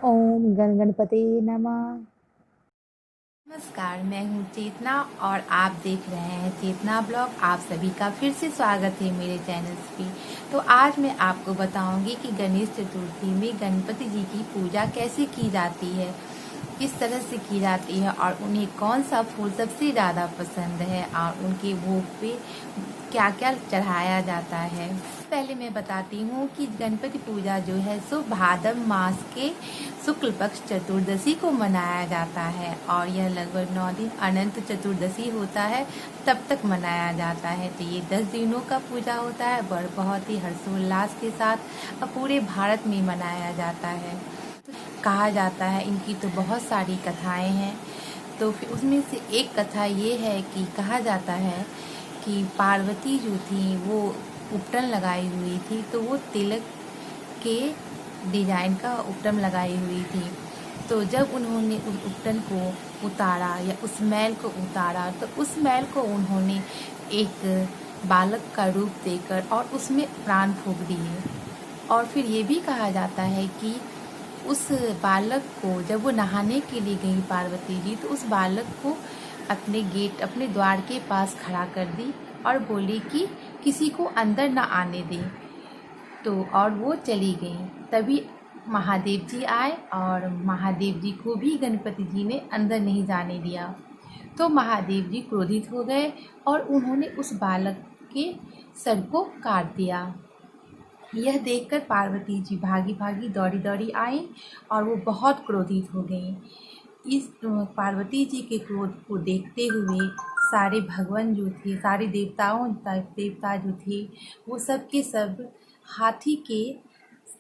ओम गण गणपते नमः। नमस्कार, मैं हूँ चेतना और आप देख रहे हैं चेतना ब्लॉग। आप सभी का फिर से स्वागत है मेरे चैनल पे। तो आज मैं आपको बताऊंगी कि गणेश चतुर्थी में गणपति जी की पूजा कैसे की जाती है, किस तरह से की जाती है और उन्हें कौन सा फूल सबसे ज़्यादा पसंद है और उनके भोग पे क्या क्या चढ़ाया जाता है। पहले मैं बताती हूँ कि गणपति पूजा जो है सो भाद्र मास के शुक्ल पक्ष चतुर्दशी को मनाया जाता है और यह लगभग 9 दिन अनंत चतुर्दशी होता है तब तक मनाया जाता है। तो ये 10 दिनों का पूजा होता है, बहुत ही हर्षोल्लास के साथ पूरे भारत में मनाया जाता है। कहा जाता है, इनकी तो बहुत सारी कथाएं हैं। तो फिर उसमें से एक कथा ये है कि कहा जाता है कि पार्वती जो थी वो उपटन लगाई हुई थी, तो वो तिलक के डिजाइन का उपटन लगाई हुई थी। तो जब उन्होंने उस उपटन को उतारा या उस मैल को उतारा तो उस मैल को उन्होंने एक बालक का रूप देकर और उसमें प्राण फूंक दिए। और फिर ये भी कहा जाता है कि उस बालक को जब वो नहाने के लिए गई पार्वती जी, तो उस बालक को अपने द्वार के पास खड़ा कर दी और बोली कि किसी को अंदर ना आने दे। तो और वो चली गई। तभी महादेव जी आए और महादेव जी को भी गणपति जी ने अंदर नहीं जाने दिया। तो महादेव जी क्रोधित हो गए और उन्होंने उस बालक के सर को काट दिया। यह देखकर पार्वती जी भागी भागी दौड़ी दौड़ी आई और वो बहुत क्रोधित हो गई। इस पार्वती जी के क्रोध को देखते हुए सारे भगवान जो थे, सारे देवता जो थे, वो सब के सब हाथी के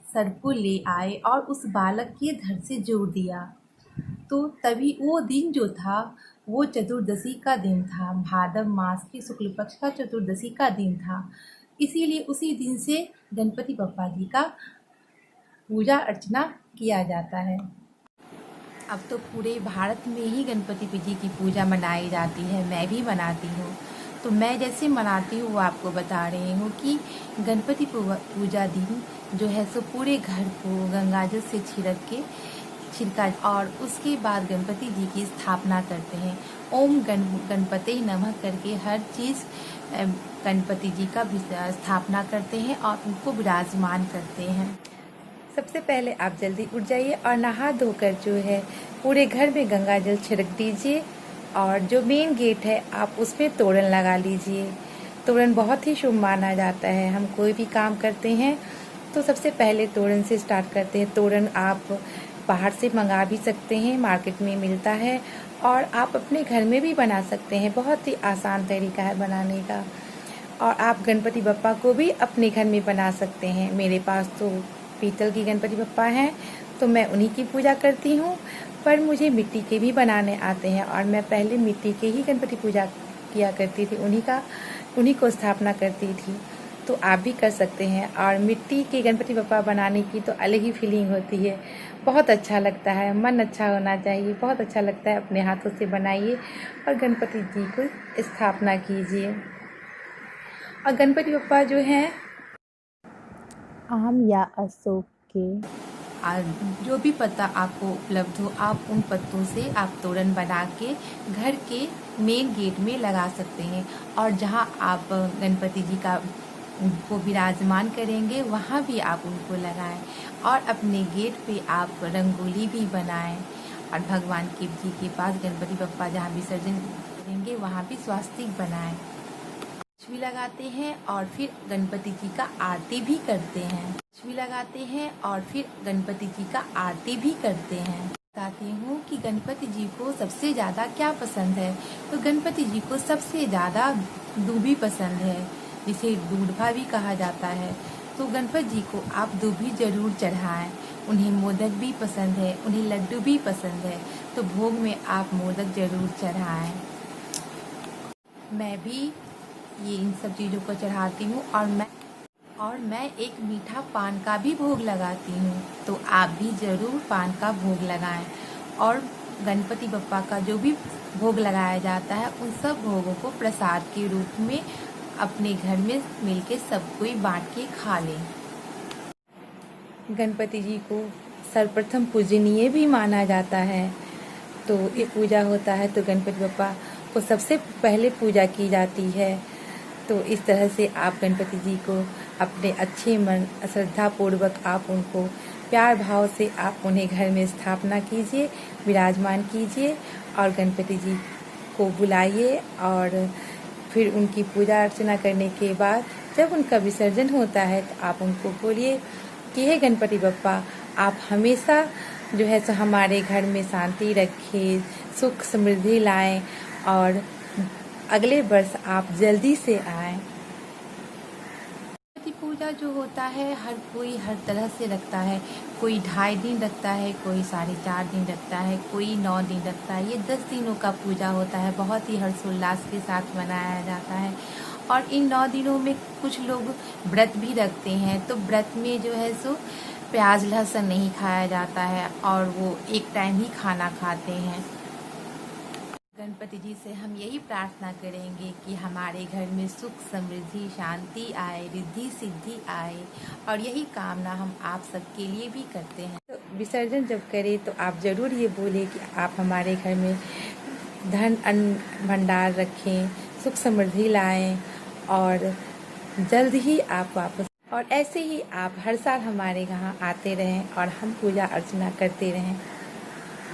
सर को ले आए और उस बालक के धड़ से जोड़ दिया। तो तभी वो दिन जो था वो चतुर्दशी का दिन था, भाद्र मास के शुक्ल पक्ष का चतुर्दशी का दिन था। इसीलिए उसी दिन से गणपति बप्पा जी का पूजा अर्चना किया जाता है। अब तो पूरे भारत में ही गणपति जी की पूजा मनाई जाती है, मैं भी मनाती हूँ। तो मैं जैसे मनाती हूँ वो आपको बता रही हूँ कि गणपति पूजा दिन जो है सो पूरे घर को गंगाजल से छिड़का और उसके बाद गणपति जी की स्थापना करते हैं। ओम गणपते नमः करके हर चीज़ गणपति जी का स्थापना करते हैं और उनको विराजमान करते हैं। सबसे पहले आप जल्दी उठ जाइए और नहा धोकर जो है पूरे घर में गंगा जल छिड़क दीजिए और जो मेन गेट है आप उसमें तोरण लगा लीजिए। तोरण बहुत ही शुभ माना जाता है। हम कोई भी काम करते हैं तो सबसे पहले तोरण से स्टार्ट करते हैं। तोरण आप बाहर से मंगा भी सकते हैं, मार्केट में मिलता है, और आप अपने घर में भी बना सकते हैं। बहुत ही आसान तरीका है बनाने का। और आप गणपति बप्पा को भी अपने घर में बना सकते हैं। मेरे पास तो पीतल की गणपति बप्पा हैं तो मैं उन्हीं की पूजा करती हूँ, पर मुझे मिट्टी के भी बनाने आते हैं और मैं पहले मिट्टी के ही गणपति पूजा किया करती थी, उन्हीं को स्थापना करती थी। तो आप भी कर सकते हैं। और मिट्टी के गणपति बप्पा बनाने की तो अलग ही फीलिंग होती है, बहुत अच्छा लगता है, मन अच्छा होना चाहिए, बहुत अच्छा लगता है। अपने हाथों से बनाइए और गणपति जी को स्थापना कीजिए। और गणपति बप्पा जो हैं आम या अशोक के जो भी पत्ता आपको उपलब्ध हो, आप उन पत्तों से आप तोरण बना के घर के मेन गेट में लगा सकते हैं। और जहां आप गणपति जी का उनको विराजमान करेंगे वहां भी आप उनको लगाएं और अपने गेट पे आप रंगोली भी बनाएं। और भगवान के जी के पास गणपति बप्पा जहां विसर्जन करेंगे वहां भी स्वास्तिक बनाएं, भी लगाते हैं और फिर गणपति जी का आरती भी करते हैं। भी लगाते हैं और फिर गणपति जी का आरती भी करते हैं। बताती हूँ कि गणपति जी को सबसे ज़्यादा क्या पसंद है। तो गणपति जी को सबसे ज़्यादा दूबी पसंद है, जिसे दूधभा भी कहा जाता है। तो गणपति जी को आप दूबी जरूर चढ़ाएं। उन्हें मोदक भी पसंद है, उन्हें लड्डू भी पसंद है, तो भोग में आप मोदक जरूर चढ़ाएं। मैं भी ये इन सब चीज़ों को चढ़ाती हूँ और मैं एक मीठा पान का भी भोग लगाती हूँ। तो आप भी ज़रूर पान का भोग लगाएं। और गणपति बप्पा का जो भी भोग लगाया जाता है उन सब भोगों को प्रसाद के रूप में अपने घर में मिलके सब कोई बांट के खा लें। गणपति जी को सर्वप्रथम पूजनीय भी माना जाता है। तो ये पूजा होता है तो गणपति बप्पा को सबसे पहले पूजा की जाती है। तो इस तरह से आप गणपति जी को अपने अच्छे मन श्रद्धा पूर्वक आप उनको प्यार भाव से आप उन्हें घर में स्थापना कीजिए, विराजमान कीजिए और गणपति जी को बुलाइए। और फिर उनकी पूजा अर्चना करने के बाद जब उनका विसर्जन होता है तो आप उनको बोलिए कि हे गणपति बप्पा, आप हमेशा जो है सो हमारे घर में शांति रखें, सुख समृद्धि लाएं और अगले वर्ष आप जल्दी से आएं। गणपति पूजा जो होता है हर कोई हर तरह से रखता है। कोई 2.5 दिन रखता है, कोई 4.5 दिन रखता है, कोई 9 दिन रखता है। ये 10 दिनों का पूजा होता है, बहुत ही हर्षोल्लास के साथ मनाया जाता है। और इन 9 दिनों में कुछ लोग व्रत भी रखते हैं। तो व्रत में जो है सो प्याज लहसुन नहीं खाया जाता है और वो एक टाइम ही खाना खाते हैं। गणपति जी से हम यही प्रार्थना करेंगे कि हमारे घर में सुख समृद्धि शांति आए, रिद्धि सिद्धि आए और यही कामना हम आप सबके लिए भी करते हैं। तो विसर्जन जब करें तो आप ज़रूर ये बोलें कि आप हमारे घर में धन अन्न भंडार रखें, सुख समृद्धि लाएं और जल्द ही आप वापस, और ऐसे ही आप हर साल हमारे यहाँ आते रहें और हम पूजा अर्चना करते रहें।